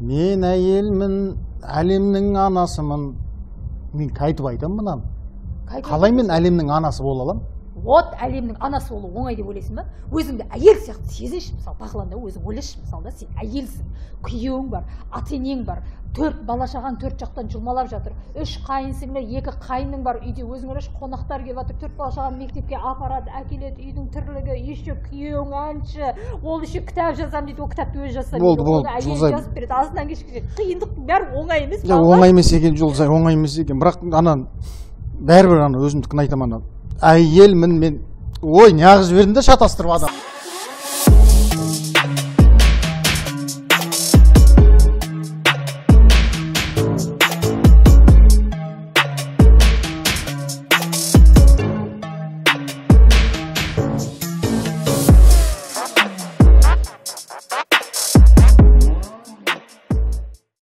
Мен әйелмін, әлемнің анасымын. Мен қайтып айтамын мынаны. Қалай мен әлемнің анасы бола аламын? Вот әлемнің анасы болу оңай деп ойлайсың ба? Өзіңді әйел сияқты сезінші, мысалы, бақыланда өзің ойлашы, мысалы, сен әйелсің, күйеуің бар, ата-енең бар, 4 бала шағаң 4 жақтан жұлмалап жатыр, 3 қайынсіңлі, 2 қайының бар, үйде өзің ойлашы, қонақтар келіп жатыр, 4 бала шағаны мектепке апарады, әкеледі, үйдің тірлігі, еще күйеуің әнші, ол еще кітап жазамын дейді, ол кітапты өзі жазса, әйел жазып береді, азынан кешке қиындықтың бәрі оңай емес. Оңай емес екен, Жұлдызай, оңай емес екен, бірақ бәрібір өзімдікін айтамын. Әйелмін мен. Ой, неғып жібердім де шатастырып адам.